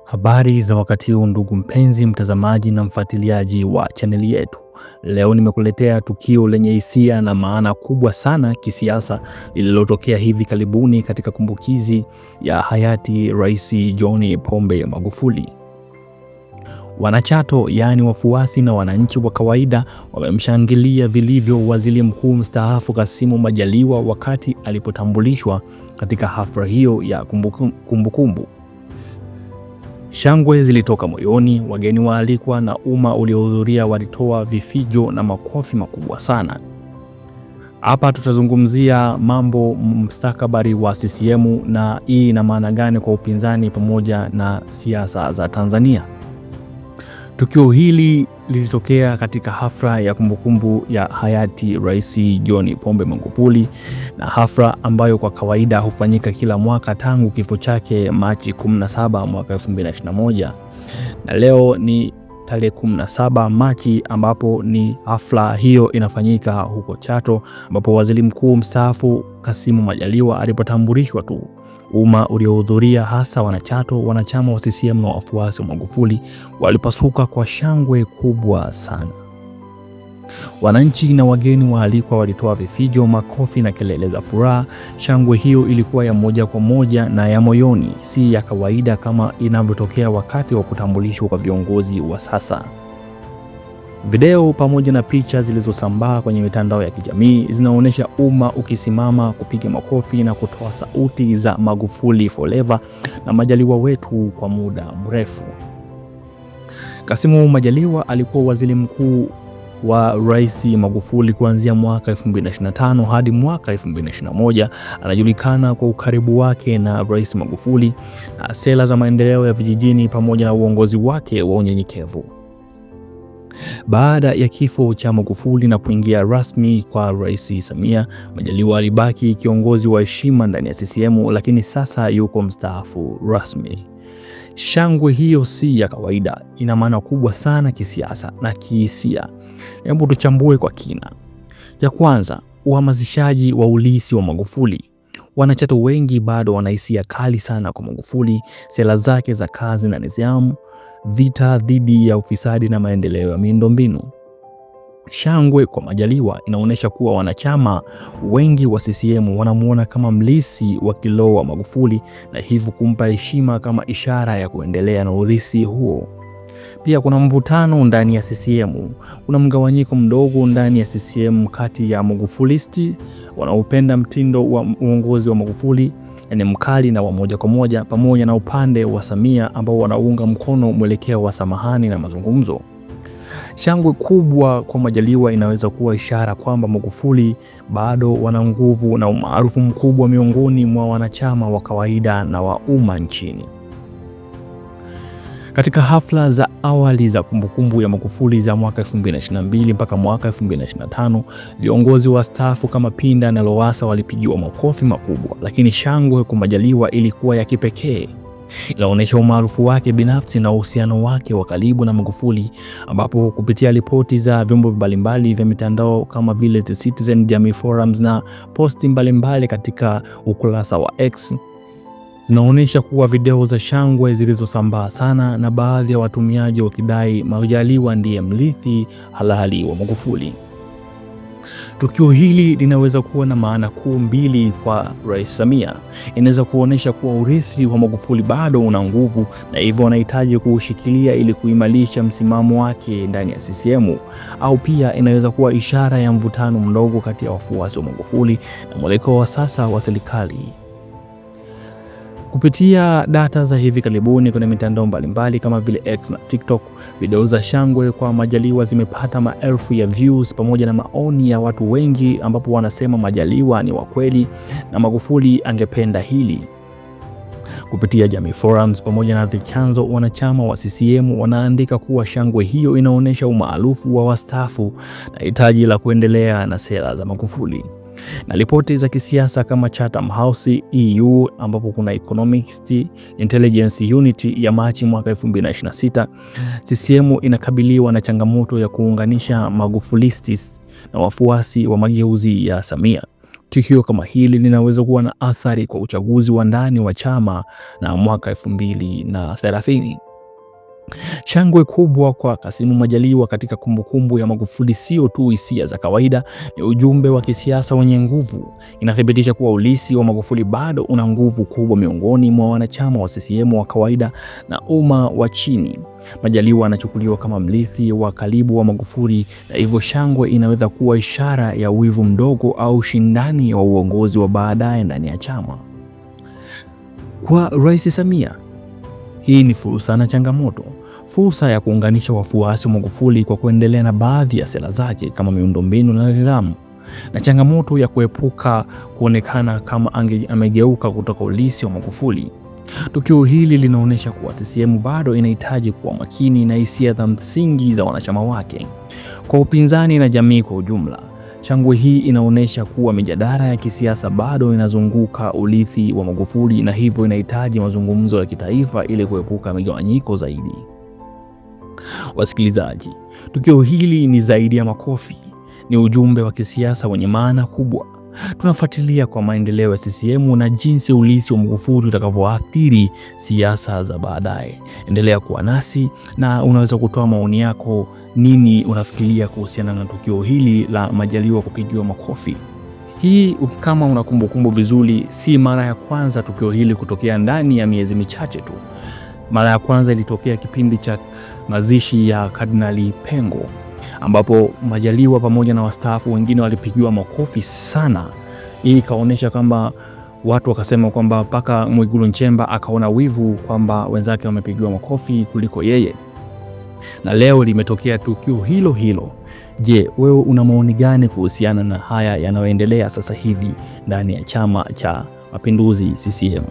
Habari za wakati huu ndugu mpenzi mtazamaji na mfuatiliaji wa chaneli yetu. Leo nimekuletea tukio lenye hisia na maana kubwa sana kisiasa lililotokea hivi karibuni katika kumbukizi ya hayati Rais John Pombe Magufuli. Wanachato, yaani wafuasi na wananchi wa kawaida, wamemshangilia vilivyo Waziri Mkuu mstaafu Kassim Majaliwa wakati alipotambulishwa katika hafla hiyo ya kumbukumbu. Shangwe zilitoka moyoni, wageni waalikwa na umma uliohudhuria walitoa vifijo na makofi makubwa sana. Hapa tutazungumzia mambo mustakabali wa CCM na hii ina maana gani kwa upinzani pamoja na siasa za Tanzania. Tukio hili lilitokea katika hafla ya kumbukumbu ya hayati Rais John Pombe Magufuli, na hafla ambayo kwa kawaida hufanyika kila mwaka tangu kifo chake Machi 17 mwaka 2021. Na leo ni tarehe 17 Machi ambapo ni hafla hiyo inafanyika huko Chato, ambapo Waziri Mkuu mstaafu Kassim Majaliwa alipotambulishwa tu. Umma uliohudhuria, hasa wanachato, wanachama wa CCM na wafuasi wa Magufuli, walipasuka kwa shangwe kubwa sana. Wananchi na wageni waalikwa walitoa vifijo, makofi na kelele za furaha. Shangwe hiyo ilikuwa ya moja kwa moja na ya moyoni, si ya kawaida kama inavyotokea wakati wa kutambulishwa kwa viongozi wa sasa. Video pamoja na picha zilizosambaa kwenye mitandao ya kijamii zinaonyesha umma ukisimama kupiga makofi na kutoa sauti za Magufuli forever na Majaliwa wetu kwa muda mrefu. Kassim Majaliwa alikuwa waziri mkuu wa Rais Magufuli kuanzia mwaka 2025 hadi mwaka 2021. Anajulikana kwa ukaribu wake na Rais Magufuli na sera za maendeleo ya vijijini pamoja na uongozi wake wa unyenyekevu. Baada ya kifo cha Magufuli na kuingia rasmi kwa Rais Samia, Majaliwa alibaki kiongozi wa heshima ndani ya CCM, lakini sasa yuko mstaafu rasmi. Shangwe hiyo si ya kawaida, ina maana kubwa sana kisiasa na kihisia. Hebu tuchambue kwa kina. Ya kwanza, uhamasishaji wa ulisi wa Magufuli. Wanachato wengi bado wana hisia kali sana kwa Magufuli, sera zake za kazi na nidhamu, vita dhidi ya ufisadi na maendeleo ya miundombinu. Shangwe kwa Majaliwa inaonyesha kuwa wanachama wengi wa CCM wanamuona kama mlisi wa kiroho wa Magufuli na hivyo kumpa heshima kama ishara ya kuendelea na urithi huo. Pia kuna mvutano ndani ya CCM. Kuna mgawanyiko mdogo ndani ya CCM kati ya Magufulisti wanaopenda mtindo wa uongozi wa Magufuli, yani mkali na wa moja kwa moja, pamoja na upande wa Samia ambao wanaunga mkono mwelekeo wa samahani na mazungumzo. Shangwe kubwa kwa Majaliwa inaweza kuwa ishara kwamba Magufuli bado wana nguvu na umaarufu mkubwa miongoni mwa wanachama wa kawaida na wa umma nchini. Katika hafla za awali za kumbukumbu ya Magufuli za mwaka 2022 mpaka mwaka 2025, viongozi wastaafu kama Pinda na Lowassa walipigiwa makofi makubwa, lakini shangwe kwa Majaliwa ilikuwa ya kipekee. Inaonyesha umaarufu wake binafsi na uhusiano wake wa karibu na Magufuli, ambapo kupitia ripoti za vyombo mbalimbali vya mitandao kama vile The Citizen, Jamii Forums na posti mbalimbali katika ukurasa wa X zinaonyesha kuwa video za shangwe zilizosambaa sana, na baadhi ya watumiaji wakidai Majaliwa ndiye mrithi halali wa Magufuli. Tukio hili linaweza kuwa na maana kuu mbili kwa Rais Samia. Inaweza kuonyesha kuwa urithi wa Magufuli bado una nguvu na hivyo anahitaji kuushikilia ili kuimarisha msimamo wake ndani ya CCM, au pia inaweza kuwa ishara ya mvutano mdogo kati ya wafuasi wa Magufuli na mwelekeo wa sasa wa serikali. Kupitia data za hivi karibuni kwenye mitandao mbalimbali kama vile X na TikTok, video za shangwe kwa Majaliwa zimepata maelfu ya views pamoja na maoni ya watu wengi, ambapo wanasema Majaliwa ni wa kweli na Magufuli angependa hili. Kupitia Jamii Forums pamoja na The Chanzo, wanachama wa CCM wanaandika kuwa shangwe hiyo inaonyesha umaarufu wa wastaafu na hitaji la kuendelea na sera za Magufuli. Na ripoti za kisiasa kama Chatham House EU, ambapo kuna Economist Intelligence Unit ya Machi mwaka 2026, CCM inakabiliwa na changamoto ya kuunganisha Magufulistis na wafuasi wa mageuzi ya Samia. Tukio kama hili linaweza kuwa na athari kwa uchaguzi wa ndani wa chama na mwaka 2030. Shangwe kubwa kwa Kassim Majaliwa katika kumbukumbu ya Magufuli sio tu hisia za kawaida, ni ujumbe wa kisiasa wenye nguvu. Inathibitisha kuwa ulisi wa Magufuli bado una nguvu kubwa miongoni mwa wanachama wa CCM wa kawaida na umma wa chini. Majaliwa anachukuliwa kama mrithi wa karibu wa Magufuli, na hivyo shangwe inaweza kuwa ishara ya wivu mdogo au ushindani wa uongozi wa baadaye ndani ya chama. Kwa Rais Samia, hii ni fursa na changamoto. Fursa ya kuunganisha wafuasi wa Magufuli kwa kuendelea na baadhi ya sera zake kama miundombinu na nidhamu, na changamoto ya kuepuka kuonekana kama amegeuka kutoka ulisi wa Magufuli. Tukio hili linaonyesha kuwa CCM bado inahitaji kuwa makini na hisia za msingi za wanachama wake. Kwa upinzani na jamii kwa ujumla, shangwe hii inaonyesha kuwa mijadala ya kisiasa bado inazunguka urithi wa Magufuli, na hivyo inahitaji mazungumzo ya kitaifa ili kuepuka migawanyiko zaidi. Wasikilizaji, tukio hili ni zaidi ya makofi, ni ujumbe wa kisiasa wenye maana kubwa. Tunafuatilia kwa maendeleo ya CCM na jinsi urithi wa Magufuli utakavyoathiri siasa za baadaye. Endelea kuwa nasi na unaweza kutoa maoni yako. Nini unafikiria kuhusiana na tukio hili la Majaliwa kupigiwa makofi? Hii kama una kumbukumbu vizuri, si mara ya kwanza tukio hili kutokea ndani ya miezi michache tu. Mara ya kwanza ilitokea kipindi cha mazishi ya Kardinali Pengo, ambapo Majaliwa pamoja na wastaafu wengine walipigiwa makofi sana. Hii ikaonyesha kwamba watu wakasema kwamba mpaka Mwigulu Nchemba akaona wivu kwamba wenzake wamepigiwa makofi kuliko yeye. Na leo limetokea tukio hilo hilo. Je, wewe una maoni gani kuhusiana na haya yanayoendelea sasa hivi ndani ya Chama cha Mapinduzi CCM?